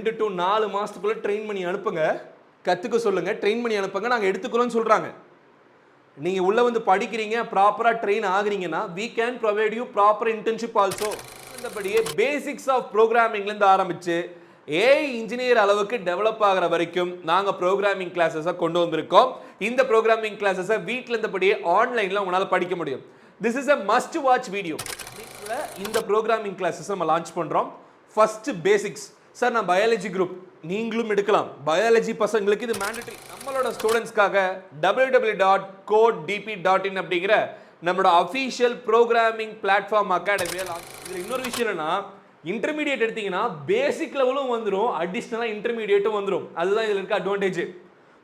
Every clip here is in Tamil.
2 to 4 மாசத்துக்குள்ள ட்ரெயின் பண்ணி அனுப்புங்க, கத்துக்க சொல்லுங்க, ட்ரெயின் பண்ணி அனுப்புங்க, நாங்க எடுத்துக்கிறோம்னு சொல்றாங்க. நீங்க உள்ள வந்து படிக்கிறீங்க, ப்ராப்பரா ட்ரெயின் ஆகுறீங்கன்னா we can provide you proper internship also. இந்தபடியே பேசிக்ஸ் ஆஃப் ப்ரோக்ராமிங்ல இருந்து ஆரம்பிச்சு ஏஐ இன்ஜினியர் அளவுக்கு டெவலப் ஆகிற வரைக்கும் நாங்க ப்ரோக்ராமிங் கிளாஸஸை கொண்டு வந்திருக்கோம். இந்த ப்ரோக்ராமிங் கிளாஸஸை வீட்டில் இருந்தபடியே ஆன்லைன்ல உங்களால் படிக்க முடியும். This is a must watch video. இந்த ப்ரோக்ராமிங் கிளாஸஸ் நம்ம லான்ச் பண்றோம். First basics. சார் நான் பயாலஜி குரூப், நீங்களும் எடுக்கலாம். பயாலஜி பசங்களுக்கு இது மேண்டட்டரி. நம்மளோட ஸ்டூடெண்ட்ஸ்க்காக www.codedp.in அப்படிங்கிற நம்மளோட அஃபீஷியல் ப்ரோக்ராமிங் பிளாட்ஃபார்ம் அகாடமியை லான்ச். இதில் இன்னொரு விஷயம் என்னன்னா, இன்டர்மீடியேட் எடுத்தீங்கன்னா பேசிக் லெவலும் வந்துடும், அடிஷ்னலாக இன்டர்மீடியேட்டும் வந்துடும். அதுதான் இதில் இருக்க அட்வான்டேஜ்.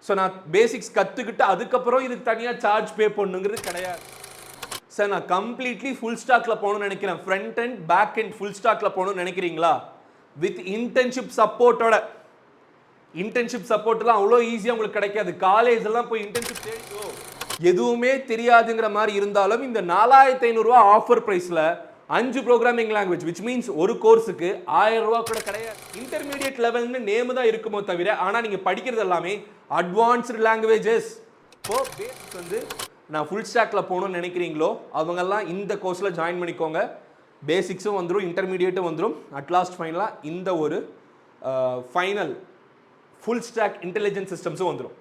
ஸோ நான் பேசிக்ஸ் கற்றுக்கிட்டு அதுக்கப்புறம் இதுக்கு தனியாக சார்ஜ் பே பண்ணுங்கிறது கிடையாது. சார் நான் கம்ப்ளீட்லி ஃபுல் ஸ்டாக்ல போகணும்னு நினைக்கிறேன், front and back and full ஸ்டாக்ல போகணும்னு நினைக்கிறீங்களா? வித் இன்டர்ன்ஷிப் சப்போர்ட்டோட. இன்டர்ன்ஷிப் சப்போர்ட்லாம் அவ்வளோ ஈஸியாக உங்களுக்கு கிடைக்காது. காலேஜ் எல்லாம் போய் இன்டர்ன்ஷிப் தேடிக்கோ, எதுவுமே தெரியாதுங்கிற மாதிரி இருந்தாலும் இந்த 4500 ரூபா ஆஃபர் பிரைஸ்ல 5 ப்ரோக்ராமிங் லாங்குவேஜ், விச் மீன்ஸ் ஒரு கோர்ஸுக்கு 1000 ரூபா கூட கிடையாது. இன்டர்மீடியட் லெவல்னு நேம் தான் இருக்குமோ தவிர, ஆனால் நீங்க படிக்கிறது எல்லாமே அட்வான்ஸ்டு லாங்குவேஜஸ். இப்போ பேசிக்ஸ் வந்து நான் ஃபுல் ஸ்டாக்ல போகணும்னு நினைக்கிறீங்களோ அவங்கெல்லாம் இந்த கோர்ஸில் ஜாயின் பண்ணிக்கோங்க. பேசிக்ஸும் வந்துடும், இன்டர்மீடியேட்டும் வந்துடும், அட்லாஸ்ட் ஃபைனலாக இந்த ஒரு ஃபைனல் ஃபுல் ஸ்டாக் இன்டெலிஜென்ட் சிஸ்டம்ஸும் வந்துடும்.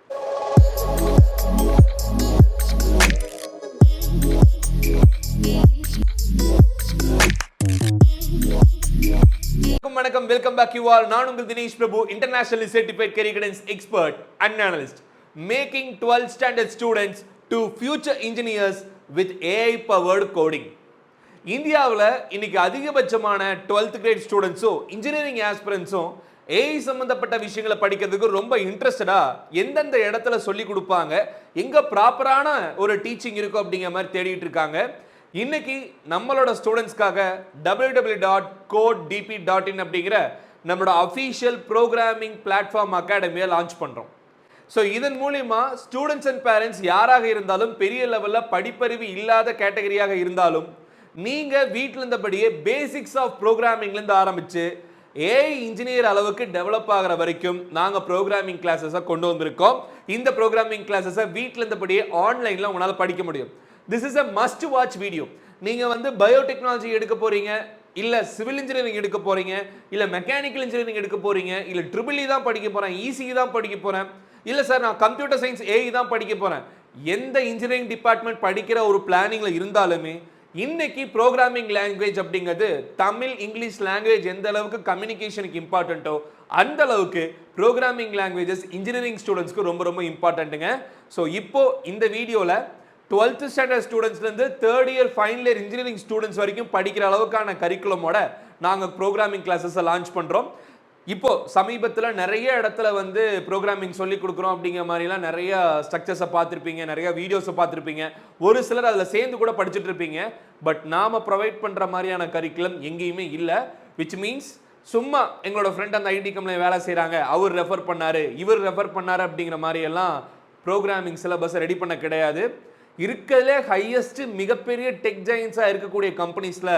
வணக்கம், வெல்கம் பேக் யூ ஆல். நான் உங்கள் Dinesh Prabhu, internationally certified career guidance expert and analyst, making 12th standard students to future engineers with AI powered coding. இந்தியாவில் இன்னைக்கு அதிகபட்சமான 12th கிரேட் ஸ்டூடெண்ட்ஸும் இன்ஜினியரிங் ஆஸ்பிரன்ஸும் ஏஐ சம்பந்தப்பட்ட விஷயங்களை படிக்கிறதுக்கு ரொம்ப இன்ட்ரெஸ்டடா எந்தெந்த இடத்துல சொல்லி கொடுப்பாங்க, எங்க ப்ராப்பரான ஒரு டீச்சிங் இருக்கும் அப்படிங்கிற மாதிரி தேடிட்டு இருக்காங்க. இன்னைக்கு நம்மளோட ஸ்டூடெண்ட்ஸ்க்காக www.codedp.in அப்படிங்கிற நம்மளோட அஃபீஷியல் ப்ரோக்ராமிங் பிளாட்ஃபார்ம் அகாடமியை லான்ச் பண்றோம். ஸோ இதன் மூலியமா ஸ்டூடெண்ட்ஸ் அண்ட் பேரண்ட்ஸ் யாராக இருந்தாலும், பெரிய லெவலில் படிப்பறிவு இல்லாத கேட்டகரியாக இருந்தாலும், நீங்க வீட்டில் இருந்தபடியே பேசிக்ஸ் ஆஃப் ப்ரோக்ராமிங்லேருந்து ஆரம்பிச்சு ஏஐ இன்ஜினியர் அளவுக்கு டெவலப் ஆகிற வரைக்கும் நாங்கள் ப்ரோக்ராமிங் கிளாஸஸை கொண்டு வந்திருக்கோம். இந்த ப்ரோக்ராமிங் கிளாஸஸை வீட்டில் இருந்தபடியே ஆன்லைனில் உங்களால் படிக்க முடியும். This is a must watch video. நீங்கள் வந்து பயோடெக்னாலஜி எடுக்க போறீங்க, இல்லை சிவில் இன்ஜினியரிங் எடுக்க போறீங்க, இல்லை மெக்கானிக்கல் இன்ஜினியரிங் எடுக்க போறீங்க, இல்லை ட்ரிபிள் தான் படிக்க போகிறேன், இசி தான் படிக்க போகிறேன், இல்லை சார் நான் கம்ப்யூட்டர் சயின்ஸ் ஏஐ தான் படிக்க போகிறேன், எந்த இன்ஜினியரிங் டிபார்ட்மெண்ட் படிக்கிற ஒரு பிளானிங்கில் இருந்தாலுமே இன்னைக்கு ப்ரோக்ராமிங் லாங்குவேஜ் அப்படிங்கிறது தமிழ் இங்கிலீஷ் லாங்குவேஜ் எந்த அளவுக்கு கம்யூனிகேஷனுக்கு இம்பார்ட்டண்ட்டோ அந்த அளவுக்கு ப்ரோக்ராமிங் லாங்குவேஜஸ் இன்ஜினியரிங் ஸ்டூடெண்ட்ஸ்க்கு ரொம்ப ரொம்ப இம்பார்ட்டண்ட்டுங்க. ஸோ இப்போ இந்த வீடியோவில் 12th ஸ்டாண்டர்ட் ஸ்டூடெண்ட்ஸ்லேருந்து 3rd year final year engineering students வரைக்கும் படிக்கிற அளவுக்கான கரிக்குலமோட நாங்கள் ப்ரோக்ராமிங் கிளாஸஸை லான்ச் பண்ணுறோம். இப்போ சமீபத்தில் நிறைய இடத்துல வந்து ப்ரோக்ராமிங் சொல்லி கொடுக்குறோம் அப்படிங்கிற மாதிரிலாம் நிறைய ஸ்ட்ரக்சர்ஸை பார்த்துருப்பீங்க, நிறைய வீடியோஸை பார்த்துருப்பீங்க, ஒரு சிலர் அதில் சேர்ந்து கூட படிச்சுட்டு இருப்பீங்க. பட் நாம் ப்ரொவைட் பண்ணுற மாதிரியான கரிக்குலம் எங்கேயுமே இல்லை. விச் மீன்ஸ் சும்மா எங்களோட ஃப்ரெண்ட் அந்த ஐடி கம்பெனியில் வேலை செய்கிறாங்க, அவர் ரெஃபர் பண்ணார், இவர் ரெஃபர் பண்ணார் அப்படிங்கிற மாதிரியெல்லாம் ப்ரோக்ராமிங் சிலபஸை ரெடி பண்ண கிடையாது. இருக்கிறதுலே ஹையஸ்ட் மிகப்பெரிய டெக் ஜெயின்ஸாக இருக்கக்கூடிய கம்பெனிஸில்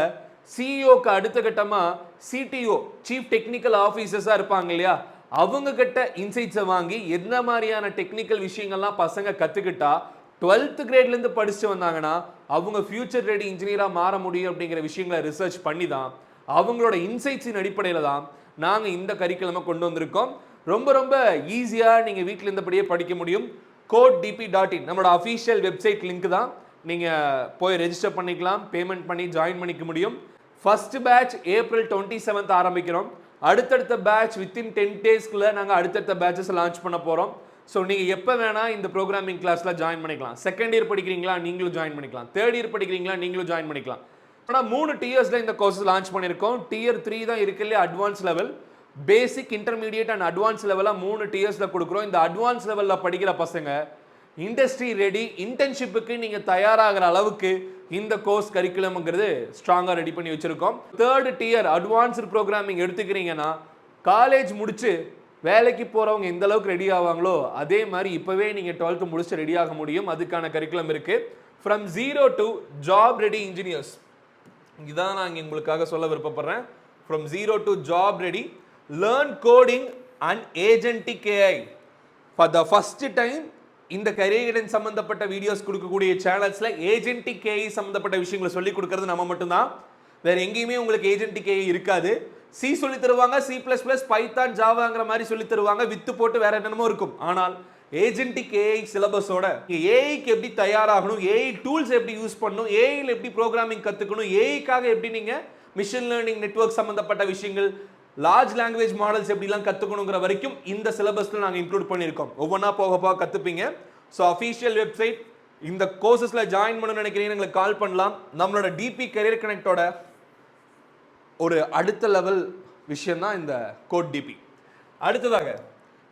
சிஇஓக்கு அடுத்த கட்டமாக சிடிஓ சீஃப் டெக்னிக்கல் ஆஃபீஸர்ஸாக இருப்பாங்க இல்லையா, அவங்க கிட்ட இன்சைட்ஸை வாங்கி எந்த மாதிரியான டெக்னிக்கல் விஷயங்கள்லாம் பசங்க கற்றுக்கிட்டா 12th கிரேட்லேருந்து படிச்சுட்டு வந்தாங்கன்னா அவங்க ஃபியூச்சர் ரெடி இன்ஜினியராக மாற முடியும் அப்படிங்கிற விஷயங்களை ரிசர்ச் பண்ணி தான் அவங்களோட இன்சைட்ஸின் அடிப்படையில் தான் நாங்கள் இந்த கரிக்குலமை கொண்டு வந்திருக்கோம். ரொம்ப ரொம்ப ஈஸியாக நீங்கள் வீட்டில் இருந்தபடியே படிக்க முடியும். codedp.in நம்மளோட அஃபீஷியல் வெப்சைட் லிங்க் தான், நீங்கள் போய் ரெஜிஸ்டர் பண்ணிக்கலாம், பேமெண்ட் பண்ணி ஜாயின் பண்ணிக்க முடியும். ஃபர்ஸ்ட் பேட்ச் ஏப்ரல் 27th ஆரம்பிக்கிறோம். அடுத்தடுத்த பேட்ச் வித்தின் 10 daysக்குள்ள நாங்கள் அடுத்தடுத்த பேட்சஸ் லான்ச் பண்ண போகிறோம். ஸோ நீங்கள் எப்போ வேணால் இந்த ப்ரோக்ராமிங் கிளாஸில் ஜாயின் பண்ணிக்கலாம். 2nd இயர் படிக்கிறீங்களா நீங்களும் ஜாயின் பண்ணிக்கலாம், 3rd இயர் படிக்கிறீங்களா நீங்களும் ஜாயின் பண்ணிக்கலாம். ஆனால் 3 tiers இந்த கோர்ஸ் லான்ச் பண்ணியிருக்கோம். Tier 3 தான் இருக்குல்லையே advance level, basic intermediate and advance லெவலாக 3 tiers கொடுக்குறோம். இந்த அட்வான்ஸ் லெவலில் படிக்கிற பசங்க இண்டஸ்ட்ரி ரெடி இன்டர்ன்ஷிப்புக்கு நீங்கள் தயாராகிற அளவுக்கு இந்த கோர்ஸ் கரிக்குலம்ங்கிறது ஸ்ட்ராங்காக ரெடி பண்ணி வச்சுருக்கோம். 3rd tier அட்வான்ஸ்டு ப்ரோக்ராமிங் எடுத்துக்கிறீங்கன்னா காலேஜ் முடிச்சு வேலைக்கு போகிறவங்க எந்த அளவுக்கு ரெடி ஆவாங்களோ அதே மாதிரி இப்போவே நீங்கள் 12th முடிச்சு ரெடி ஆக முடியும். அதுக்கான கரிக்குலம் இருக்குது. From 0 to job ready engineers, இதுதான் நான் இங்கே உங்களுக்காக சொல்ல விருப்பப்படுறேன். From 0 to job ready learn coding and agentic AI for the first time இந்த career guidance சம்பந்தப்பட்ட வீடியோஸ் கொடுக்கக்கூடிய சேனல்ஸ்ல ஏஜென்டிக் AI சம்பந்தப்பட்ட விஷயங்களை சொல்லி கொடுக்கிறது நம்ம மட்டும்தான். வேற எங்கேயுமே உங்களுக்கு ஏஜென்டிக் AI இருக்காது. சி சொல்லி தருவாங்க, C++, பைத்தான், ஜாவாங்கிற மாதிரி சொல்லி தருவாங்க, வித்து போட்டு வேற என்னென்னமோ இருக்கும். ஆனால் ஏஜென்டிக் AI சிலபஸோட ஏஐக்கு எப்படி தயாராகணும், ஏஐ டூல்ஸ் எப்படி யூஸ் பண்ணணும், ஏஐல எப்படி ப்ரோக்ராமிங் கத்துக்கணும், ஏஐக்காக எப்படி நீங்க மிஷின் லேர்னிங் நெட்வொர்க் சம்பந்தப்பட்ட விஷயங்கள், லார்ஜ் லாங்குவேஜ் மாடல்ஸ் எப்படிலாம் கத்துக்கணுங்கிற வரைக்கும் இந்த சிலபஸ்ல நாங்கள் இன்க்ளூட் பண்ணியிருக்கோம். ஒவ்வொன்றா போக போக கத்துப்பீங்க. ஸோ அஃபீஷியல் வெப்சைட், இந்த கோர்சஸ்ல ஜாயின் பண்ணணும்னு நினைக்கிறீங்க எங்களுக்கு கால் பண்ணலாம். நம்மளோட டிபி கரியர் கனெக்டோட ஒரு அடுத்த லெவல் விஷயம் தான் இந்த கோட் டிபி. அடுத்ததாக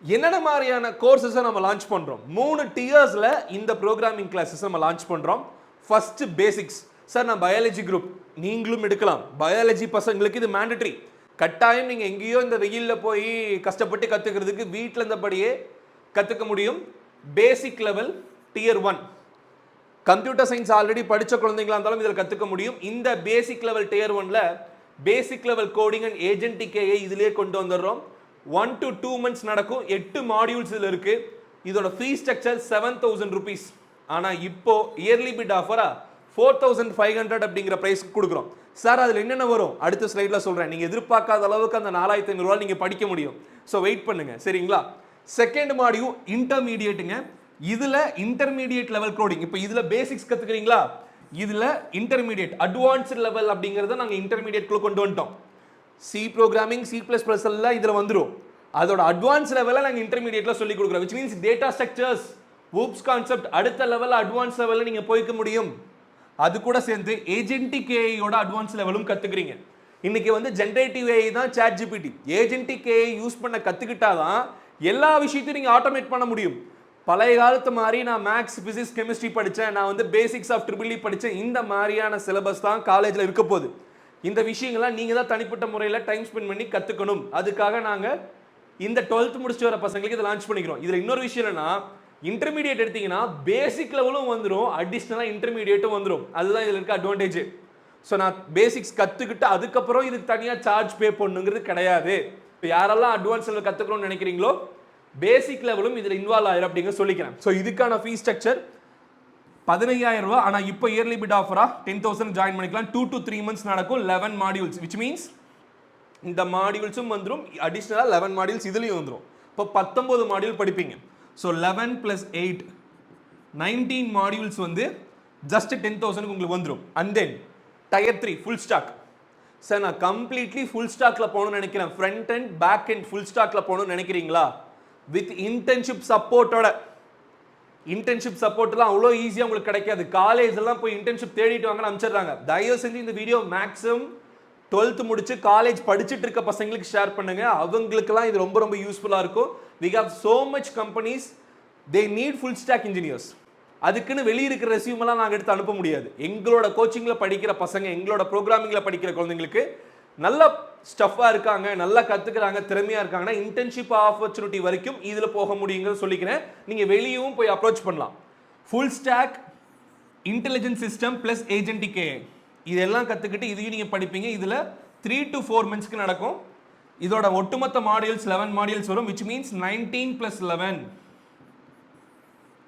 என்னென்ன மாதிரியான கோர்சஸை நம்ம லான்ச் பண்றோம்? 3 டியர்ஸ்ல இந்த ப்ரோக்ராமிங் கிளாஸஸ் நம்ம லான்ச் பண்றோம். First basics. சார் நான் பயாலஜி குரூப், நீங்களும் எடுக்கலாம். பயாலஜி பசங்களுக்கு இது மேண்டட்ரி. கட்டாயம் நீங்க எங்கேயோ இந்த வெயில்ல போய் கஷ்டப்பட்டு கத்துக்கிறதுக்கு வீட்டில் இருந்தபடியே கத்துக்க முடியும். Basic level tier 1. Computer science already படிச்ச குழந்தைங்களா இருந்தாலும் இதில் கத்துக்க முடியும். இந்த பேசிக் லெவல் டியர் 1ல basic level coding and agentic AI இதிலே கொண்டு வந்துடுறோம். 1 to 2 months நடக்கும். 8 மாடியூல்ஸ் இதில் இருக்கு. இதோட ஃபீஸ் ஸ்ட்ரக்சர் 7,000 rupees. ஆனால் இப்போ இயர்லி பிட் ஆஃபரா 4,500 அப்படிங்கிற பிரைஸ் கொடுக்குறோம். சார் அதில் என்னென்ன வரும் அடுத்த ஸ்லைட்ல சொல்றேன். நீங்க எதிர்பார்க்காத அளவுக்கு அந்த 4,500 ரூபாய் நீங்க படிக்க முடியும். ஸோ வெயிட் பண்ணுங்க, சரிங்களா? செகண்ட் மாடியூல் இன்டர்மீடியேட்டுங்க. இதுல இன்டர்மீடியேட் லெவல் கோடிங். இப்போ இதுல பேசிக்ஸ் கத்துக்கிறீங்களா? இதுல இன்டர்மீடியேட் அட்வான்ஸ்ட் லெவல் அப்படிங்கறத நாங்க இன்டர்மீடியேட்குள்ள கொண்டு வந்துட்டோம். சி ப்ரோக்ராமிங், C++ எல்லாம் இதுல வந்துரும். அதோட அட்வான்ஸ் லெவல்ல நாங்க இன்டர்மீடியேட்ல சொல்லி கொடுக்குறோம். which means data structures, OOPS concept அடுத்த லெவல் அட்வான்ஸ் லெவல்ல நீங்க போய்க்க முடியும். அது கூட சேர்ந்து ஏஜென்டிக் AI யோட அட்வான்ஸ் லெவலும் கத்துக்கிறீங்க. இன்னைக்கு வந்து ஜெனரேட்டிவ் AI தான் chat GPT. Agentic AI use பண்ண கத்துக்கிட்டாதான் எல்லா விஷயத்தையும் நீங்க ஆட்டோமேட் பண்ண முடியும். பழைய காலத்து மாதிரி நான் மேக்ஸ், பிசிக்ஸ், கெமிஸ்ட்ரி படித்தேன், நான் வந்து பேசிக்ஸ் ஆஃப் ட்ரிபிள் இ படித்தேன், இந்த மாதிரியான சிலபஸ் தான் காலேஜில் இருக்க போகுது. இந்த விஷயங்கள்லாம் நீங்கள் தான் தனிப்பட்ட முறையில் டைம் ஸ்பெண்ட் பண்ணி கற்றுக்கணும். அதுக்காக நாங்கள் இந்த 12th முடிச்சுட்டு வர பசங்களுக்கு இதை லான்ச் பண்ணிக்கிறோம். இதில் இன்னொரு விஷயம் என்னன்னா, இன்டர்மீடியேட் எடுத்தீங்கன்னா பேசிக் லெவலும் வந்துடும், அடிஷ்னலாக இன்டர்மீடியேட்டும் வந்துடும். அதுதான் இதில் இருக்க அட்வான்டேஜ். ஸோ நான் பேசிக்ஸ் கற்றுக்கிட்டு அதுக்கப்புறம் இதுக்கு தனியாக சார்ஜ் பே பண்ணுங்கிறது கிடையாது. இப்போ யாரெல்லாம் அட்வான்ஸ் லெவல் கற்றுக்கணும்னு நினைக்கிறீங்களோ பேசிக் லெவலும் இதில் இன்வால்வ் ஆயிரும் அப்படிங்க சொல்லிக்கிறேன். ஸோ இதுக்கான ஃபீஸ் ஸ்ட்ரக்சர் 15,000 ரூபாய். ஆனால் இப்போ இயர்லி பிட் ஆஃபரா 10,000 ஜாயின் பண்ணிக்கலாம். 2 to 3 months நடக்கும். 11 மாடியூல்ஸ், விச் மீன்ஸ் இந்த மாடியூல்ஸும் வந்துடும், அடிஷ்னலாக 11 மாடியூல்ஸ் இதுலேயும் வந்துடும். இப்போ 19 மாடியூல் படிப்பீங்க. ஸோ 11 + 8 19 மாடியூல்ஸ் வந்து ஜஸ்ட் 10,000 உங்களுக்கு வந்துடும். And then tier 3 full stack. Sir நான் கம்ப்ளீட்லி ஃபுல் ஸ்டாக்ல போகணும்னு நினைக்கிறேன், front and back and full ஸ்டாக்ல போகணும்னு நினைக்கிறீங்களா? வித் இன்டர்ன்ஷிப் சப்போர்ட்டோட. இன்டர்ன்ஷிப் சப்போர்ட்லாம் அவ்வளோ ஈஸியாக உங்களுக்கு கிடைக்காது. காலேஜ் எல்லாம் போய் இன்டர்ன்ஷிப் தேடிட்டு வாங்கன்னு அனுப்பிச்சிடுறாங்க. தயவு செஞ்சு இந்த வீடியோ மேக்ஸிமம் 12th முடிச்சு காலேஜ் படிச்சுட்டு இருக்க பசங்களுக்கு ஷேர் பண்ணுங்க. அவங்களுக்குலாம் இது ரொம்ப ரொம்ப யூஸ்ஃபுல்லாக இருக்கும். We have so much companies, they need full stack engineers. அதுக்குன்னு வெளியே இருக்கிற ரெஸ்யூமெல்லாம் நாங்கள் எடுத்து அனுப்ப முடியாது. எங்களோட கோச்சிங்கில் படிக்கிற பசங்க, எங்களோட ப்ரோக்ராமிங்கில் படிக்கிற குழந்தைங்களுக்கு நல்ல ஸ்டஃபாக இருக்காங்க, நல்லா கற்றுக்குறாங்க, திறமையாக இருக்காங்கன்னா இன்டர்ன்ஷிப் ஆப்பர்ச்சுனிட்டி வரைக்கும் இதில் போக முடியுங்கிறது சொல்லிக்கிறேன். நீங்கள் வெளியவும் போய் அப்ரோச் பண்ணலாம். Full stack, intelligent system plus agentic AI இதெல்லாம் கற்றுக்கிட்டு இதையும் நீங்கள் படிப்பீங்க. இதில் 3 to 4 months நடக்கும். இதோட ஒட்டுமொத்த மாடியூல்ஸ் 11 மாடியூல்ஸ் வரும், விச் மீன்ஸ் 19 + 11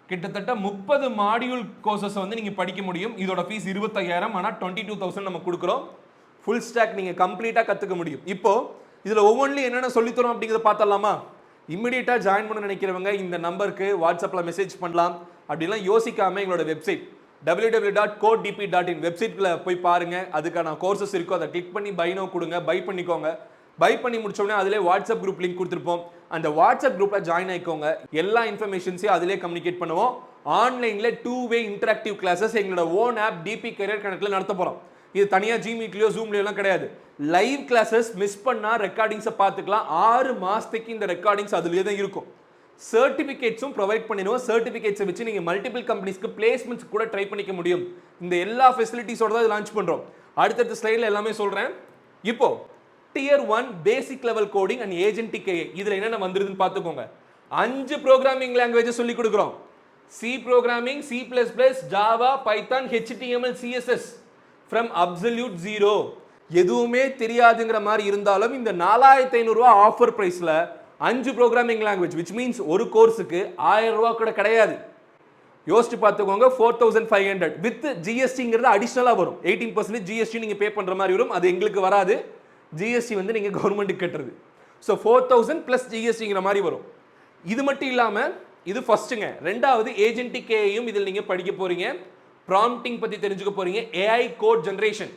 கிட்டத்தட்ட 30 மாடியூல் கோர்சஸ் வந்து நீங்கள் படிக்க முடியும். இதோட ஃபீஸ் 25,000, ஆனால் 22,000 நம்ம கொடுக்குறோம். ஃபுல் ஸ்டாக் நீங்கள் கம்ப்ளீட்டாக கற்றுக்க முடியும். இப்போ இதில் ஒவ்வொன்றிலும் என்னென்ன சொல்லித்தரோம் அப்படிங்கிறத பார்த்தலாமா? இம்மிடியேட்டாக ஜாயின் பண்ண நினைக்கிறவங்க இந்த நம்பருக்கு வாட்ஸ்அப்பில் மெசேஜ் பண்ணலாம். அப்படிலாம் யோசிக்காமல் எங்களோட வெப்சைட் www.codedp.in வெப்சைட்டில் போய் பாருங்கள். அதுக்கான கோர்சஸ் இருக்கும், அதை கிளிக் பண்ணி பை நோ கொடுங்க, பை பண்ணிக்கோங்க. பை பண்ணி முடிச்சோடனே அதிலே வாட்ஸ்அப் குரூப் லிங்க் கொடுத்துருப்போம். அந்த வாட்ஸ்அப் குரூப்பில் ஜாயின் ஆகிக்கோங்க. எல்லா இன்ஃபர்மேஷன்ஸையும் அதிலே கம்யூனிகேட் பண்ணுவோம். ஆன்லைனில் 2-way இன்டராக்டிவ் கிளாஸஸ் எங்களோட ஓன் ஆப் டிபி கரியர் கனெக்டில் நடத்த போகிறோம். இது தனியாக ஜிமீட்லையோ ஜூம்லையோ எல்லாம் கிடையாது. லைவ் கிளாஸஸ் மிஸ் பண்ணால் ரெக்கார்டிங்ஸை பார்த்துக்கலாம். 6 மாதத்துக்கு இந்த ரெக்கார்டிங்ஸ் அதுலேயே தான் இருக்கும். சர்டிஃபிகேட்ஸும் ப்ரொவைட் பண்ணிடுவோம். சர்டிஃபிகேட்ஸை வச்சு நீங்கள் மல்டிபிள் கம்பெனிஸ்க்கு பிளேஸ்மெண்ட்ஸ் கூட ட்ரை பண்ணிக்க முடியும். இந்த எல்லா ஃபெசிலிட்டிஸோட தான் லான்ச் பண்ணுறோம். அடுத்தடுத்த ஸ்லைடில் எல்லாமே சொல்கிறேன். இப்போ dear 1 basic level coding and agentic AI இதில் என்னென்ன வந்துருதுன்னு பார்த்துக்கோங்க. 5 ப்ரோக்ராமிங் லாங்குவேஜஸ் சொல்லி கொடுக்குறோம். C programming, C++, Java, Python, HTML, CSS from absolute zero. எதுவுமே தெரியாதுங்கிற மாதிரி இருந்தாலும் இந்த 4500 ரூபாய் ஆஃபர் பிரைஸ்ல 5 ப்ரோக்ராமிங் லாங்குவேஜ் which means ஒரு கோர்ஸுக்கு 1000 ரூபாய் கூட கிடையாது. யோசிச்சு பார்த்துக்கோங்க. 4500 வித் ஜிஎஸ்டிங்கிறது அடிஷனலாக வரும். 18% ஜிஎஸ்டி நீங்கள் பே பண்ணுற மாதிரி வரும். அது எங்களுக்கு வராது. ஜிஎஸ்டி வந்து நீங்கள் கவர்மெண்ட்டுக்கு கட்டுறது. ஸோ 4000 ப்ளஸ் ஜிஎஸ்டிங்கிற மாதிரி வரும். இது மட்டும் இல்லாமல் இது ஃபர்ஸ்ட்டுங்க. ரெண்டாவது ஏஜென்டிக் ஏஐயும் இதில் நீங்கள் படிக்க போகிறீங்க. ப்ராம்ப்டிங் பற்றி தெரிஞ்சுக்க போகிறீங்க. AI code generation,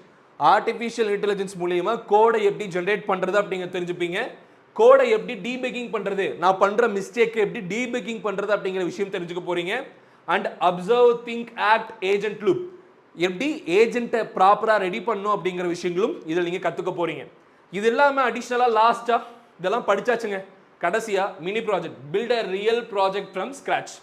artificial intelligence மூலியமா கோடை எப்படி ஜென்ரேட் பண்ணுறது அப்படிங்க தெரிஞ்சுப்பீங்க. கோடை எப்படி டீபக்கிங் பண்ணுறது, நான் பண்ணுற மிஸ்டேக் எப்படி டீபக்கிங் பண்ணுறது அப்படிங்கிற விஷயம் தெரிஞ்சுக்க போகிறீங்க. And observe, think, act, agent loop, எப்படி ஏஜென்ட்டை ப்ராப்பராக ரெடி பண்ணும் அப்படிங்கிற விஷயங்களும் இதில் நீங்கள் கற்றுக்க போகிறீங்க. இது இல்லாமல் அடிஷ்னலாக லாஸ்ட்டாக இதெல்லாம் படித்தாச்சுங்க. கடைசியாக mini project, build a real project from scratch,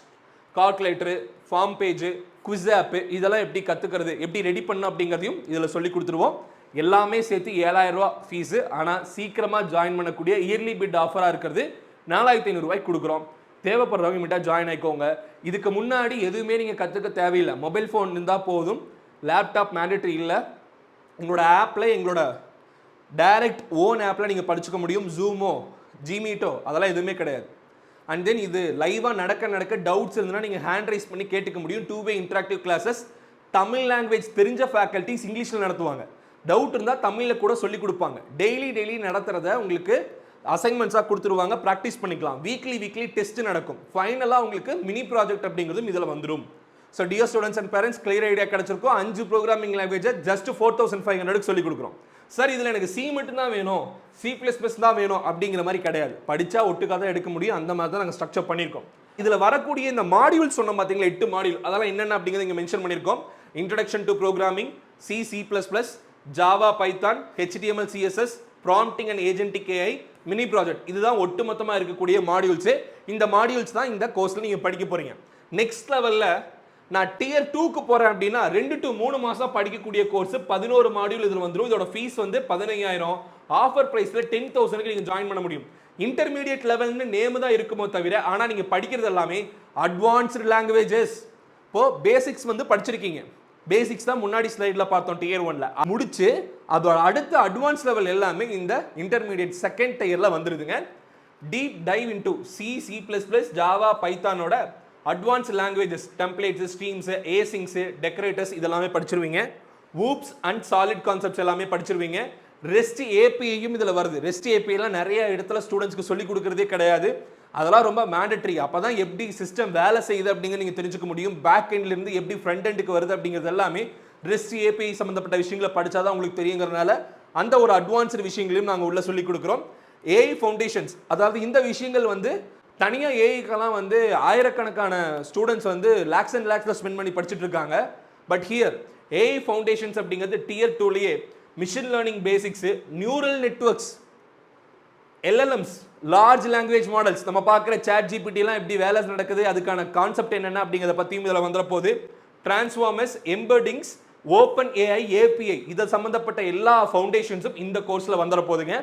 calculator, form page, quiz app, இதெல்லாம் எப்படி கற்றுக்கிறது, எப்படி ரெடி பண்ணணும் அப்படிங்கிறதையும் இதில் சொல்லி கொடுத்துருவோம். எல்லாமே சேர்த்து 7000 ரூபா ஃபீஸு. ஆனால் சீக்கிரமாக ஜாயின் பண்ணக்கூடிய இயர்லி பிட் ஆஃபராக இருக்கிறது 4500 ரூபாய்க்கு கொடுக்குறோம். தேவைப்படுறவங்க இமிட்டாக ஜாயின் ஆகிக்கோங்க. இதுக்கு முன்னாடி எதுவுமே நீங்கள் கற்றுக்க தேவையில்லை. மொபைல் ஃபோன் இருந்தால் போதும், லேப்டாப் மேண்டேட்டரி இல்லை. எங்களோட ஆப்பில், எங்களோட டைரக்ட் ஓன் ஆப்பில் நீங்கள் படிச்சுக்க முடியும். ஜூமோ, ஜிமீட்டோ அதெல்லாம் எதுவுமே கிடையாது. அண்ட் தென் இது லைவாக நடக்க டவுட்ஸ் இருந்ததுன்னா நீங்கள் ஹேண்ட் ரைஸ் பண்ணி கேட்டுக்க முடியும். 2-way interactive classes. Tamil language தெரிஞ்ச ஃபேக்கல்ட்டிஸ் இங்கிலீஷில் நடத்துவாங்க. டவுட் இருந்தால் தமிழில் கூட சொல்லி கொடுப்பாங்க. டெய்லி நடத்துகிறத உங்களுக்கு அசைன்மெண்ட்ஸாக கொடுத்துருவாங்க, ப்ராக்டிஸ் பண்ணிக்கலாம். வீக்லி டெஸ்ட் நடக்கும். ஃபைனலாக உங்களுக்கு மினி ப்ராஜெக்ட் அப்படிங்கிறதும் இதில் வந்துடும். So dear students and parents, clear idea கிடச்சிருக்கும். 5 ப்ரோக்ராமிங் லாங்குவேஜை ஜஸ்ட் 4500 சொல்லி கொடுக்குறோம். சார் இதில் எனக்கு சி மட்டும் தான் வேணும், C++ தான் வேணும் அப்படிங்கிற மாதிரி கிடையாது. படித்தா ஒட்டுக்காக தான் எடுக்க முடியும். அந்த மாதிரி தான் நாங்கள் ஸ்ட்ரக்சர் பண்ணியிருக்கோம். இதில் வரக்கூடிய இந்த மாடியூல் சொன்ன பார்த்தீங்களா, 8 மாடியூல், அதெல்லாம் என்னென்ன அப்படிங்கிறத இங்கே மென்ஷன் பண்ணியிருக்கோம். Introduction to programming, C++, Java, Python, HTML, CSS, prompting and agentic AI, mini project. இதுதான் ஒட்டுமொத்தமாக இருக்கக்கூடிய மாடியூல்ஸு. இந்த மாடியூல்ஸ் தான் இந்த கோர்ஸில் நீங்கள் படிக்க போகிறீங்க. நெக்ஸ்ட் லெவலில் நான் டியர் 2க்கு போகிறேன் அப்படின்னா 2 to 3 மாதம் படிக்கக்கூடிய கோர்ஸ் 11 மாடியூல் இதில் வந்துடும். இதோட ஃபீஸ் வந்து 15000. ஆஃபர் ப்ரைஸில் 10,000க்கு நீங்கள் ஜாயின் பண்ண முடியும். இன்டர்மீடியட் லெவல்னு நேம் தான் இருக்குமோ தவிர, ஆனால் நீங்கள் படிக்கிறது எல்லாமே அட்வான்ஸ்டு லாங்குவேஜஸ். இப்போது பேசிக்ஸ் வந்து படிச்சிருக்கீங்க. பேசிக்ஸ் தான் முன்னாடி ஸ்லைடில் பார்த்தோம் டியர் 1ல முடிச்சு, அதோட அடுத்த அட்வான்ஸ் லெவல் எல்லாமே இந்த இன்டர்மீடியட் செகண்ட் டியரில் வந்துருதுங்க. Deep dive into C++, Java, பைத்தானோட advance languages, templates, streams, asyncs, decorators இதெல்லாமே படிச்சிருவீங்க. வூப்ஸ் அண்ட் சாலிட் கான்செப்ட்ஸ் எல்லாமே படிச்சிருவீங்க. ரெஸ்ட் ஏபிஐயும் இதில் வருது. ரெஸ்ட் ஏபிஐலாம் நிறைய இடத்துல ஸ்டூடெண்ட்ஸ்க்கு சொல்லி கொடுக்குறதே கிடையாது. அதெல்லாம் ரொம்ப மேண்டட்ரி. அப்போ தான் எப்படி சிஸ்டம் வேலை செய்யுது அப்படிங்கிறது நீங்கள் தெரிஞ்சுக்க முடியும். பேக் எண்ட்லேருந்து எப்படி ஃப்ரண்ட் எண்டுக்கு வருது அப்படிங்கிறது எல்லாமே ரெஸ்ட் ஏபிஐ சம்மந்தப்பட்ட விஷயங்களை படித்தா தான் உங்களுக்கு தெரியுங்கிறதுனால அந்த ஒரு அட்வான்ஸ்டு விஷயங்களையும் நாங்கள் உள்ள சொல்லி கொடுக்குறோம். ஏஐ ஃபவுண்டேஷன்ஸ், அதாவது இந்த விஷயங்கள் வந்து தனியாக ஏஐக்கெல்லாம் வந்து ஆயிரக்கணக்கான ஸ்டூடெண்ட்ஸ் வந்து லேக்ஸ் அண்ட் லேக்ஸில் ஸ்பெண்ட் பண்ணி படிச்சுட்டு இருக்காங்க. பட் ஹியர் ஏஐ ஃபவுண்டேஷன்ஸ் அப்படிங்கிறது டியர் 2லேயே machine learning basics, neural networks, LLMs, large language models, நம்ம பார்க்குற சாட் ஜிபிடிலாம் எப்படி வேலை நடக்குது, அதுக்கான கான்செப்ட் என்னென்ன அப்படிங்கிறத பற்றியும் இதில் வந்துட போகுது. டிரான்ஸ்ஃபார்மர்ஸ், எம்பெடிங்ஸ், ஓப்பன் ஏஐ, ஏபிஐ, இதை சம்மந்தப்பட்ட எல்லா ஃபவுண்டேஷன்ஸும் இந்த கோர்ஸில் வந்துட போகுதுங்க.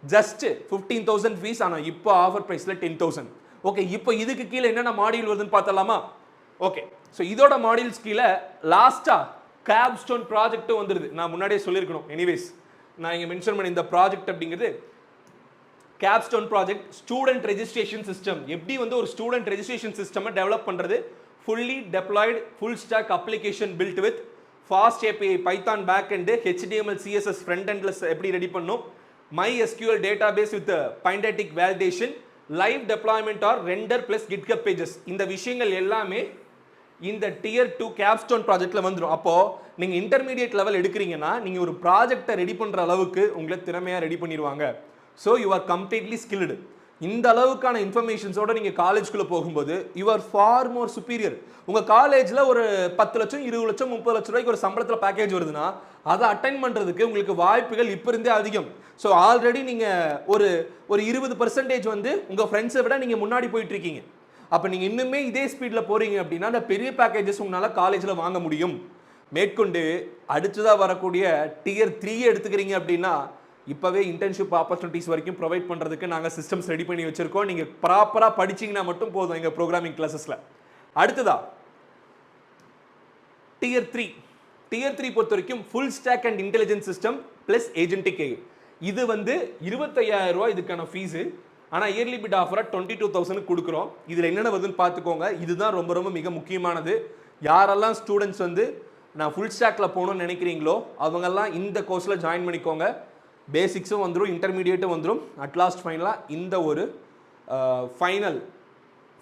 Just 15,000 fees. ஆனால் இப்போ ஆஃபர் ப்ரைஸில் 10,000. ஓகே, இப்போ இதுக்கு கீழே என்னென்ன மாடியூல் வருதுன்னு பார்த்தலாமா? ஓகே, ஸோ இதோட மாடியூல்ஸ் கீழே லாஸ்ட்டாக கேப்ஸ்டோன் ப்ராஜெக்ட்டும் வந்துடுது. நான் முன்னாடியே சொல்லியிருக்கணும். எனிவேஸ், நான் இங்கே மென்ஷன் பண்ண இந்த ப்ராஜெக்ட் அப்படிங்கிறது capstone project, student registration system. எப்படி வந்து ஒரு ஸ்டூடெண்ட் ரெஜிஸ்ட்ரேஷன் சிஸ்டமை டெவலப் பண்ணுறது, fully deployed full stack application built with fast API, Python back end, HTML, CSS front எண்டில் எப்படி ரெடி பண்ணும், MySQL database with Pydantic validation, live deployment or render plus GitHub pages. இந்த விஷயங்கள் எல்லாமே இந்த tier 2 capstone ப்ராஜெக்ட்ல வந்துடும். அப்போ நீங்க இன்டர்மீடியட் லெவல் எடுக்கிறீங்கன்னா நீங்க ஒரு ப்ராஜெக்டை ரெடி பண்ற அளவுக்கு உங்களை திறமையா ரெடி பண்ணிடுவாங்க. So you are completely skilled. இந்த அளவுக்கான இன்ஃபர்மேஷன்ஸோட நீங்கள் காலேஜ்குள்ளே போகும்போது you are for more superior. உங்கள் காலேஜில் ஒரு 10 லட்சம், 20 லட்சம், 30 லட்சம் ரூபாய்க்கு ஒரு சம்பளத்தில் பேக்கேஜ் வருதுன்னா அதை அட்டைன் பண்ணுறதுக்கு உங்களுக்கு வாய்ப்புகள் இப்போ இருந்தே அதிகம். ஸோ ஆல்ரெடி நீங்கள் ஒரு 20% வந்து உங்கள் ஃப்ரெண்ட்ஸை விட நீங்கள் முன்னாடி போயிட்டு இருக்கீங்க. அப்போ நீங்கள் இன்னுமே இதே ஸ்பீடில் போகிறீங்க அப்படின்னா அந்த பெரிய பேக்கேஜஸ் உங்களால் காலேஜில் வாங்க முடியும். மேற்கொண்டு அடுத்ததாக வரக்கூடிய டியர் 3 எடுத்துக்கிறீங்க அப்படின்னா இப்போவே இன்டர்ன்ஷிப் ஆப்பர்ச்சுனிட்டிஸ் வரைக்கும் ப்ரொவைட் பண்ணுறதுக்கு நாங்கள் சிஸ்டம்ஸ் ரெடி பண்ணி வச்சுருக்கோம். நீங்கள் ப்ராப்பராக படிச்சிங்கன்னா மட்டும் போதும் எங்கள் ப்ரோக்ராமிங் கிளாஸஸில். அடுத்ததா டியர் 3 டியர் 3 பொறுத்த வரைக்கும் full stack and intelligent system plus agentic AI. இது வந்து 25,000 ரூபாய் இதுக்கான ஃபீஸு. ஆனால் இயர்லி பிட் ஆஃபராக 22,000 கொடுக்குறோம். இதில் என்னென்ன வருதுன்னு பார்த்துக்கோங்க. இதுதான் ரொம்ப ரொம்ப மிக முக்கியமானது. யாரெல்லாம் ஸ்டூடெண்ட்ஸ் வந்து நான் ஃபுல் ஸ்டாக்கில் போகணும்னு நினைக்கிறீங்களோ அவங்கெல்லாம் இந்த கோர்ஸில் ஜாயின் பண்ணிக்கோங்க. பேசிக்ஸும் வந்துடும், இன்டர்மீடியேட்டும் வந்துடும், அட்லாஸ்ட் ஃபைனலாக இந்த ஒரு ஃபைனல்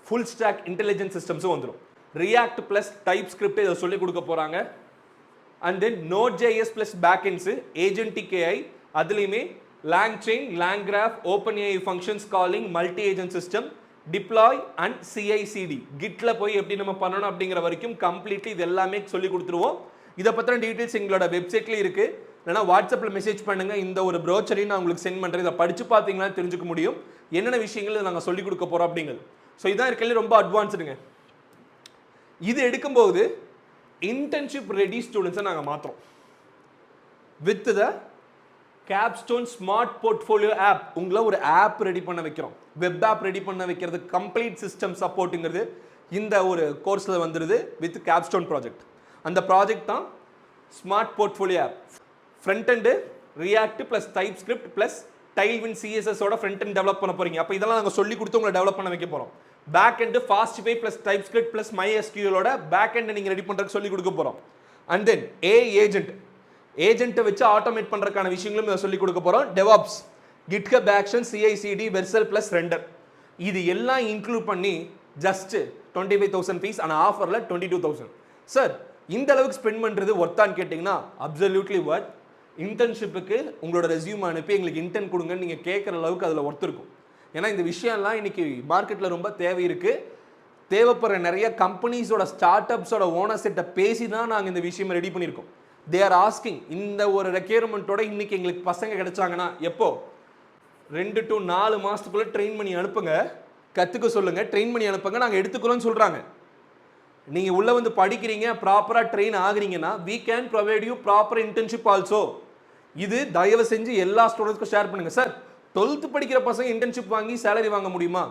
ஃபுல் ஸ்டாக் இன்டெலிஜென்ட் சிஸ்டம்ஸும் வந்துடும். ரியாக்ட் ப்ளஸ் டைப் ஸ்கிரிப்ட் இதை சொல்லிக் கொடுக்க போகிறாங்க. And then Node.js plus backends, agentic AI, அதுலேயுமே LangChain, LangGraph, OpenAI functions calling, multi-agent system, deploy and CI/CD. கிட்ல போய் எப்படி நம்ம பண்ணணும் அப்படிங்கிற வரைக்கும் கம்ப்ளீட்லி இது எல்லாமே சொல்லி கொடுத்துருவோம். இதை பற்றின டீட்டெயில்ஸ் எங்களோட வெப்சைட்லேயே இருக்குது. இல்லைனா வாட்ஸ்அப்பில் மெசேஜ் பண்ணுங்கள். இந்த ஒரு ப்ரோச்சரையும் நான் உங்களுக்கு சென்ட் பண்ணுறேன். இதை படித்து பார்த்தீங்கன்னா தெரிஞ்சுக்க முடியும் என்னென்ன விஷயங்கள் நாங்கள் சொல்லிக் கொடுக்க போகிறோம் அப்படிங்கிறது. ஸோ இதான் இருக்கிறது ரொம்ப அட்வான்ஸ்டுங்க. இது எடுக்கும்போது இன்டர்ன்ஷிப் ரெடி ஸ்டூடெண்ட்ஸை நாங்கள் மாற்றுறோம். With the capstone smart portfolio app. உங்களை ஒரு ஆப் ரெடி பண்ண வைக்கிறோம். வெப் ஆப் ரெடி பண்ண வைக்கிறது, கம்ப்ளீட் சிஸ்டம் சப்போர்ட்டுங்கிறது இந்த ஒரு கோர்ஸில் வந்துடுது வித் கேப்ஸ்டோன் ப்ராஜெக்ட். அந்த ப்ராஜெக்ட் தான் smart portfolio app. Front end React plus TypeScript plus Tailwind சிஎஸ்எஸோட ஃப்ரண்ட் எண்ட் டெவலப் பண்ண போகிறீங்க. அப்போ இதெல்லாம் நாங்கள் சொல்லி கொடுத்து உங்களை டெவலப் பண்ண வைக்க போகிறோம். Back end Fastify plus TypeScript plus MySQLோட பேக் எண்டை நீங்கள் ரெடி பண்ணுறதுக்கு சொல்லி கொடுக்க போகிறோம். அண்ட் தென் ஏஜென்ட்டை வச்சு ஆட்டோமேட் பண்ணுறதுக்கான விஷயங்களும் இதை சொல்லிக் கொடுக்க போகிறோம். DevOps, GitHub Action, CI/CD, Vercel plus Render, இது எல்லாம் இன்க்ளூட் பண்ணி ஜஸ்ட் 25,000 ஃபீஸ். ஆனால் ஆஃபரில் 22,000. சார் இந்த அளவுக்கு ஸ்பெண்ட் பண்ணுறது ஒர்த்தான்னு கேட்டிங்கன்னா அப்சல்யூட்லி ஒர்த். இன்டர்ன்ஷிப்புக்கு உங்களோட ரெஸ்யூம் அனுப்பி எங்களுக்கு இன்டர்ன் கொடுங்கன்னு நீங்கள் கேட்குற அளவுக்கு அதில் ஒர்த் இருக்கும். ஏன்னா இந்த விஷயம்லாம் இன்றைக்கி மார்க்கெட்டில் ரொம்ப தேவை இருக்குது. தேவைப்படுற நிறைய கம்பெனிஸோட ஸ்டார்ட் அப்ஸோட ஓனர்ஸ்கிட்ட பேசி தான் நாங்கள் இந்த விஷயம் ரெடி பண்ணியிருக்கோம். தே ஆர் ஆஸ்கிங், இந்த ஒரு ரெக்யர்மெண்ட்டோட இன்னைக்கு எங்களுக்கு பசங்க கிடைச்சாங்கன்னா எப்போ 2 to 4 மாதத்துக்குள்ளே ட்ரெயின் பண்ணி அனுப்புங்க, கற்றுக்க சொல்லுங்கள், ட்ரெயின் பண்ணி அனுப்புங்க, நாங்கள் எடுத்துக்கிறோன்னு சொல்கிறாங்க. நீங்கள் உள்ளே வந்து படிக்கிறீங்க, ப்ராப்பராக ட்ரெயின் ஆகுறீங்கன்னா we can provide you proper internship also. இது தயவு செஞ்சு எல்லா ஸ்டூடெண்ட்ஸ்க்கும் ஷேர் பண்ணுங்கள். சார் 12th படிக்கிற பசங்க இன்டர்ன்ஷிப் வாங்கி சேலரி வாங்க முடியுமா?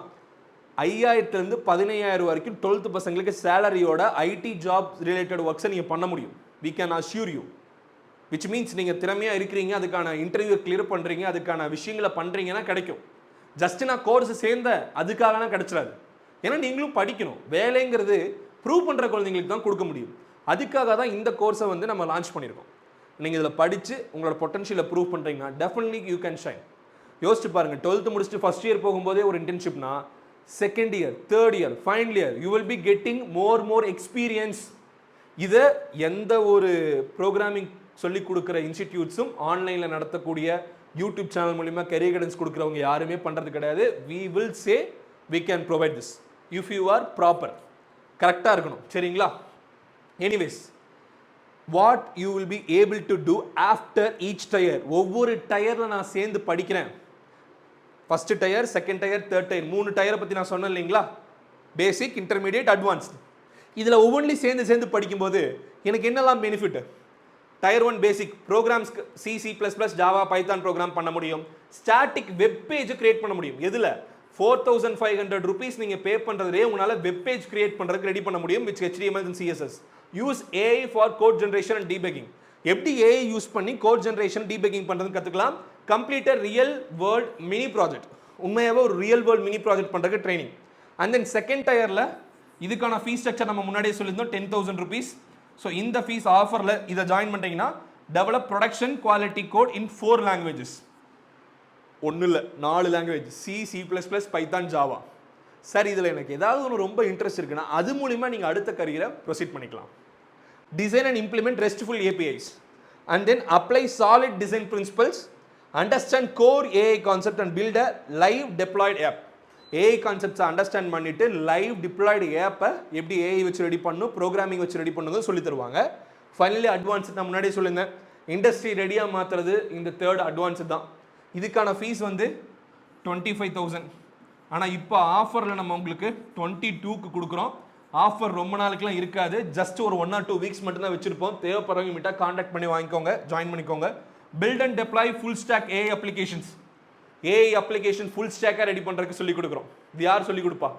5,000 to 15,000 வரைக்கும் 12th பசங்களுக்கு சேலரியோட ஐடி ஜாப் ரிலேட்டட் ஒர்க்ஸை நீங்கள் பண்ண முடியும். we can assure you, which means நீங்கள் திறமையாக இருக்கிறீங்க, அதுக்கான இன்டர்வியூ கிளியர் பண்ணுறீங்க, அதுக்கான விஷயங்களை பண்ணுறீங்கன்னா கிடைக்கும். ஜஸ்ட் நான் கோர்ஸ் சேர்ந்த அதுக்காகலாம் கிடைச்சிடாது. ஏன்னா நீங்களும் படிக்கணும். வேலைங்கிறது ப்ரூவ் பண்ணுற குழந்தைங்களுக்கு தான் கொடுக்க முடியும். அதுக்காக தான் இந்த கோர்ஸை வந்து நம்ம லான்ச் பண்ணியிருக்கோம். நீங்கள் இதில் படித்து உங்களோட பொட்டன்ஷியலை ப்ரூவ் பண்ணுறீங்கன்னா டெஃபினெட்லி யூ கேன் ஷைன். யோசிச்சு பாருங்கள், 12th முடிச்சுட்டு ஃபஸ்ட் இயர் போகும்போதே ஒரு இன்டர்ன்ஷிப்னா second year, third year, final year you will be getting more experience. இதை எந்த ஒரு ப்ரோக்ராமிங் சொல்லிக் கொடுக்குற இன்ஸ்டிடியூட்ஸும் ஆன்லைனில் நடத்தக்கூடிய யூடியூப் சேனல் மூலிமா கெரியர் கைடன்ஸ் கொடுக்குறவங்க யாருமே பண்ணுறது கிடையாது. we will say we can provide this if you are proper. கரெக்டாக இருக்கணும், சரிங்களா? Anyways, what you will be able to do after each tier. ஒவ்வொரு டயரில் நான் சேர்ந்து படிக்கிறேன். First tier, second tier, third tier, 3 டயரை பற்றி நான் சொன்னேன் இல்லைங்களா? Basic, intermediate, advanced. இதில் ஒவ்வொன்றிலையும் சேர்ந்து படிக்கும்போது எனக்கு என்னெல்லாம் பெனிஃபிட்? டயர் 1 பேசிக் ப்ரோக்ராம்ஸ்க்கு C++, ஜாவா, பைத்தான் ப்ரோக்ராம் பண்ண முடியும். ஸ்டாட்டிக் வெப் பேஜ் கிரியேட் பண்ண முடியும். எதில் 4,500 rupees நீங்கள் பே பண்ணுறதுலேயே உங்களால் வெப் பேஜ் கிரியேட் பண்ணுறதுக்கு ரெடி பண்ண முடியும் with HTML and CSS. Use AI for code generation and debugging. எப்படி AI யூஸ் பண்ணி கோட் ஜென்ரேஷன் டீபக்கிங் பண்ணுறதுன்னு கற்றுக்கலாம். Complete real world mini project, உண்மையாகவே ஒரு ரியல் வேர்ல்ட் மினி ப்ராஜெக்ட் பண்ணுறதுக்கு ட்ரைனிங். அண்ட் தென் செகண்ட் டயரில் இதுக்கான ஃபீஸ் ஸ்ட்ரக்சர் நம்ம முன்னாடியே சொல்லியிருந்தோம், 10,000 rupees. ஸோ இந்த ஃபீஸ் ஆஃபரில் இதை ஜாயின் பண்ணிட்டீங்கன்னா டெவலப் ப்ரொடக்ஷன் குவாலிட்டி கோட் இன் 4 languages. ஒன்றும் இல்லை, 4 language, C++, Python, Java. Sir இதில் எனக்கு ஏதாவது ஒன்று ரொம்ப இன்ட்ரெஸ்ட் இருக்குன்னா அது மூலிமா நீங்கள் அடுத்த கரியரை ப்ரொசீட் பண்ணிக்கலாம். Design and implement RESTful APIs and then apply SOLID design principles, understand core AI concept and build a live deployed app. AI கான்செப்ட்ஸை அண்டர்ஸ்டாண்ட் பண்ணிவிட்டு லைவ் டிப்ளாய்டு ஆப்பை எப்படி AI வச்சு ரெடி பண்ணணும், ப்ரோக்ராமிங் வச்சு ரெடி பண்ணுங்க சொல்லி தருவாங்க. ஃபைனலி அட்வான்ஸ் நான் முன்னாடியே சொல்லியிருந்தேன், இண்டஸ்ட்ரி ரெடியாக மாற்றுறது இந்த தேர்ட் அட்வான்ஸு தான். இதுக்கான ஃபீஸ் வந்து 25,000. ஆனால் இப்போ ஆஃபரில் நம்ம உங்களுக்கு 22க்கு கொடுக்குறோம். ஆஃபர் ரொம்ப நாளுக்குலாம் இருக்காது, ஜஸ்ட் ஒரு 1 or 2 weeks மட்டும்தான் வச்சுருப்போம். தேவைப்படுறவங்க மிட்டா கான்டாக்ட் பண்ணி வாங்கிக்கோங்க, ஜாயின் பண்ணிக்கோங்க. Build and deploy full stack AI applications. AI application full ஸ்டாக்காக ரெடி பண்ணுறதுக்கு சொல்லிக் கொடுக்குறோம். இது யார் சொல்லிக் கொடுப்பா?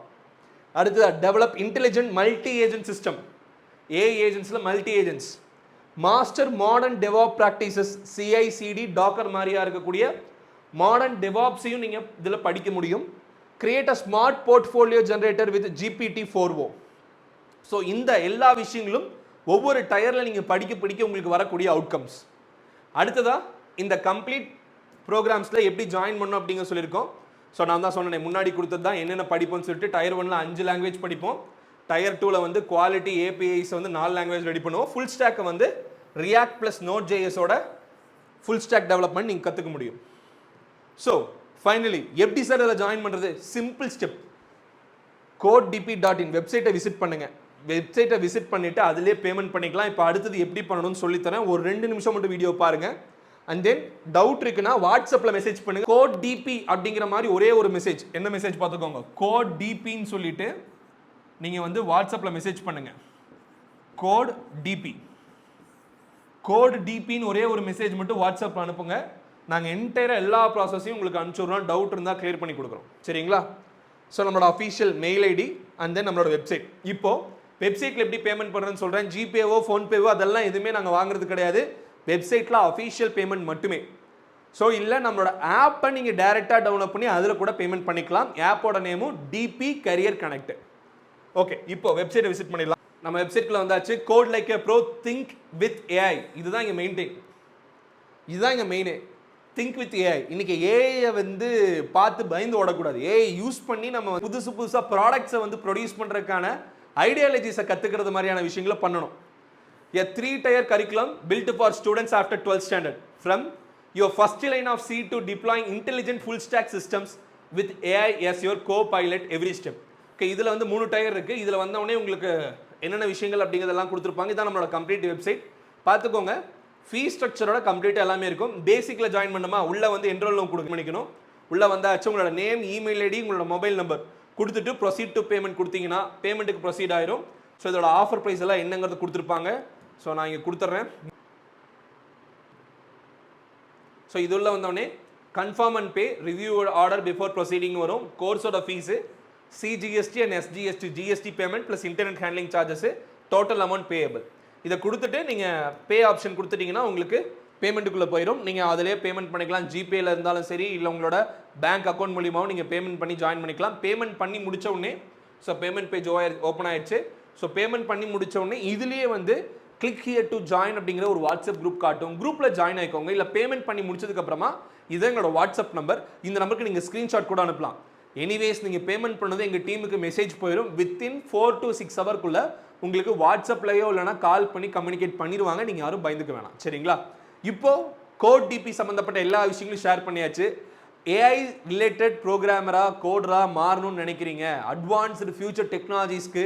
அடுத்தது develop intelligent multi agent system. AI ஏஜென்ட்ஸில் multi agents, master modern DevOps practices CI/CD Docker மாதிரியா இருக்கக்கூடிய மாடர்ன் டெவாப்ஸையும் நீங்கள் இதில் படிக்க முடியும். Create a smart portfolio generator with GPT-4o. So இந்த எல்லா விஷயங்களும் ஒவ்வொரு டயரில் நீங்கள் படிக்க உங்களுக்கு வரக்கூடிய அவுட்கம்ஸ். அடுத்ததாக இந்த கம்ப்ளீட் ப்ரோக்ராம்ஸில் எப்படி ஜாயின் பண்ணணும் அப்படிங்க சொல்லியிருக்கோம். ஸோ நான் தான் சொன்னேன் முன்னாடி கொடுத்தது தான் என்னென்ன படிப்போம்னு சொல்லிட்டு. டயர் 1ல் 5 லாங்குவேஜ் படிப்போம். டயர் 2ல் வந்து குவாலிட்டி APIs வந்து 4 லாங்குவேஜ் ரெடி பண்ணுவோம். ஃபுல் ஸ்டாக்கை வந்து React + Node.jsஓட ஃபுல் ஸ்டாக் டெவலப்மெண்ட் நீங்கள் கற்றுக்க முடியும். ஸோ ஃபைனலி எப்படி சார் இதில் ஜாயின் பண்ணுறது? Simple step. codedp.in வெப்சைட்டை விசிட் பண்ணுங்கள். வெப்சைட்டை விசிட் பண்ணிவிட்டு அதிலே பேமெண்ட் பண்ணிக்கலாம். இப்போ அடுத்தது எப்படி பண்ணணும்னு சொல்லித்தரேன். ஒரு 2 நிமிஷம் மட்டும் வீடியோ பாருங்கள். அண்ட் தென் டவுட் இருக்குன்னா வாட்ஸ்அப்பில் மெசேஜ் பண்ணுங்க. codedp அப்படிங்கிற மாதிரி ஒரே ஒரு மெசேஜ். என்ன மெசேஜ் பார்த்துக்கோங்க, codedpன்னு சொல்லிட்டு நீங்கள் வந்து வாட்ஸ்அப்பில் மெசேஜ் பண்ணுங்க. codedpன்னு ஒரே ஒரு மெசேஜ் மட்டும் வாட்ஸ்அப்பில் அனுப்புங்க. நாங்கள் என்டையராக எல்லா ப்ராசஸையும் உங்களுக்கு அனுப்பிச்சுடுறோம். டவுட் இருந்தால் கிளியர் பண்ணி கொடுக்குறோம். சரிங்களா? ஸோ நம்மளோட official mail ID and then நம்மளோட வெப்சைட். இப்போது வெப்சைட்டில் எப்படி பேமெண்ட் பண்ணுறேன்னு சொல்கிறேன். ஜிபேவோ ஃபோன்பேவோ அதெல்லாம் எதுவுமே நாங்கள் வாங்குறது கிடையாது. வெப்சைட்டில் அஃபீஷியல் பேமெண்ட் மட்டுமே. ஸோ இல்லை நம்மளோட ஆப்பை நீங்கள் டைரெக்டாக டவுன்லோட் பண்ணி அதில் கூட பேமெண்ட் பண்ணிக்கலாம். ஆப்போட நேமும் DP Career Connect. ஓகே, இப்போ வெப்சைட்டை விசிட் பண்ணிடலாம். நம்ம வெப்சைட்டில் வந்தாச்சு. Code like a bro, think with AI. இதுதான் இங்கே மெயின்டைன். இதுதான் இங்கே மெயினே. Think with AI. இன்னைக்கு ஏஐயை வந்து பார்த்து பயந்து ஓடக்கூடாது. ஏஐ யூஸ் பண்ணி நம்ம புதுசாக ப்ராடக்ட்ஸை வந்து ப்ரொடியூஸ் பண்ணுறதுக்கான ஐடியாலஜிஸை கற்றுக்கிறது மாதிரியான விஷயங்களை பண்ணணும். A 3-tier curriculum built for students after 12th standard. From your first line of C to deploying intelligent full stack systems with AI as your co-pilot every step. Okay, இதில் வந்து 3 டயர் இருக்குது. இதில் வந்தவொடனே உங்களுக்கு என்னென்ன விஷயங்கள் அப்படிங்கிறதெல்லாம் கொடுத்துருப்பாங்க. இதான் நம்மளோட கம்ப்ளீட் வெப்சைட். பார்த்துக்கோங்க. ஃபீ ஸ்ட்ரக்சரோட கம்ப்ளீட்டாக எல்லாமே இருக்கும். பேசிக்கில் ஜாயின் பண்ணுமா, உள்ளே வந்து என்ரோல் கொடுக்க பண்ணிக்கணும். உள்ளே வந்தாச்சு உங்களோட நேம், இமெயில் ஐடி, உங்களோட மொபைல் நம்பர் கொடுத்துட்டு ப்ரொசீட் டு பேமெண்ட் கொடுத்தீங்கன்னா பேமெண்ட்டுக்கு ப்ரொசீட் ஆயிரும். ஸோ இதோட ஆஃபர் ப்ரைஸ் எல்லாம் என்னங்கிறது கொடுத்துருப்பாங்க. ஸோ நான் இங்கே கொடுத்துட்றேன். ஸோ இது உள்ள வந்தோடனே confirm and pay, review order before proceeding வரும். கோர்ஸோட fees CGST and SGST, GST payment plus internet handling charges, total amount payable. இதை கொடுத்துட்டு நீங்கள் பே ஆப்ஷன் கொடுத்துட்டிங்கன்னா உங்களுக்கு பேமெண்ட்டுக்குள்ளே போயிடும். நீங்கள் அதிலே பேமெண்ட் பண்ணிக்கலாம். ஜிபேயில் இருந்தாலும் சரி, இல்லை உங்களோட பேங்க் அக்கௌண்ட் மூலியமாகவும் நீங்கள் பேமெண்ட் பண்ணி ஜாயின் பண்ணிக்கலாம். பேமெண்ட் பண்ணி முடித்த உடனே ஸோ பேமெண்ட் பேஜ் ஓப்பன் ஆயிடுச்சு. ஸோ பேமெண்ட் பண்ணி முடித்த உடனே இதுலேயே வந்து கிளிக் ஹியர் டு ஜாயின் அப்படிங்கிற ஒரு வாட்ஸ்அப் குரூப் காட்டும். குரூப்பில் ஜாயின் ஆகிக்கோங்க. இல்லை பேமெண்ட் பண்ணி முடிச்சதுக்கப்புறமா இது எங்களோட வாட்ஸ்அப் நம்பர். இந்த நம்பருக்கு நீங்கள் ஸ்க்ரீன்ஷாட் கூட அனுப்பலாம். எனிவேஸ் நீங்கள் பேமெண்ட் பண்ணது எங்கள் டீமுக்கு மெசேஜ் போயிடும். வித்தின் 4 to 6 ஹவர்க்குள்ளே உங்களுக்கு வாட்ஸ்அப்லையோ இல்லைனா கால் பண்ணி கம்யூனிகேட் பண்ணிடுவாங்க. நீங்கள் யாரும் பயந்துக்க வேணாம். சரிங்களா? இப்போது codedp சம்மந்தப்பட்ட எல்லா விஷயங்களும் ஷேர் பண்ணியாச்சு. AI ரிலேட்டட் ப்ரோக்ராமராக கோடராக மாறணும்னு நினைக்கிறீங்க, அட்வான்ஸ்டு ஃபியூச்சர் டெக்னாலஜிஸ்க்கு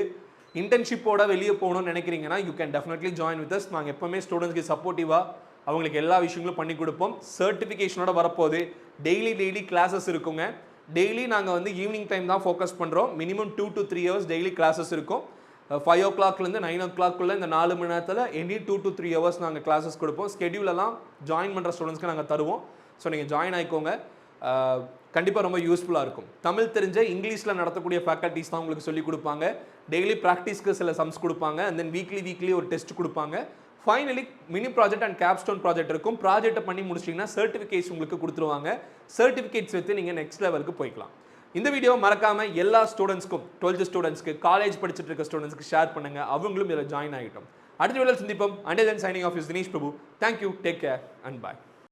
இன்டர்ன்ஷிப்போட வெளியே போகணும்னு நினைக்கிறீங்கன்னா you can definitely join with us. நாங்கள் எப்போவுமே ஸ்டூடெண்ட்ஸ்க்கு சப்போர்ட்டிவாக அவங்களுக்கு எல்லா விஷயங்களும் பண்ணி கொடுப்போம். சர்டிஃபிகேஷனோட வரப்போகுது. டெய்லி கிளாஸஸ் இருக்குங்க. டெய்லி நாங்கள் வந்து ஈவினிங் டைம் தான் ஃபோக்கஸ் பண்ணுறோம். Minimum 2 to 3 hours daily classes இருக்கும். 5 o'clockலேருந்து 9 o'clockக்குள்ளே இந்த 4 மணி நேரத்தில் எனி 2 to 3 hours நாங்கள் கிளாஸஸ் கொடுப்போம். ஸ்கெடியூலெல்லாம் ஜாயின் பண்ணுற ஸ்டூடெண்ட்ஸ்க்கு நாங்கள் தருவோம். ஸோ நீங்கள் ஜாயின் ஆகிக்கோங்க. கண்டிப்பாக ரொம்ப யூஸ்ஃபுல்லாக இருக்கும். தமிழ் தெரிஞ்ச இங்கிலீஷில் நடத்தக்கூடிய ஃபேக்கல்ட்டிஸ் தான் உங்களுக்கு சொல்லிக் கொடுப்பாங்க. டெய்லி ப்ராக்டிஸ்க்கு சில சம்ஸ் கொடுப்பாங்க. அண்ட் தென் வீக்லி ஒரு டெஸ்ட் கொடுப்பாங்க. Finally mini project and Capstone project இருக்கும். ப்ராஜெக்ட்டை பண்ணி முடிச்சிட்டிங்கன்னா சர்டிஃபிகேட்ஸ் உங்களுக்கு கொடுத்துருவாங்க. சர்டிஃபிகேட்ஸ் வைத்து நீங்கள் நெக்ஸ்ட் லெவலுக்கு போய்க்கலாம். இந்த வீடியோ மறக்காமல் எல்லா ஸ்டூடெண்ட்ஸ்க்கும், 12th ஸ்டூடெண்ட்ஸ்க்கு, காலேஜ் படிச்சுட்டு இருக்க ஸ்டூடெண்ட்ஸ்க்கு ஷேர் பண்ணுங்கள். அவங்களும் இதில் ஜாயின் ஆகிட்டோம். அடுத்த வீடியோவில் சந்திப்போம். Until then signing off is Dinesh Prabhu. Thank you, take care and bye.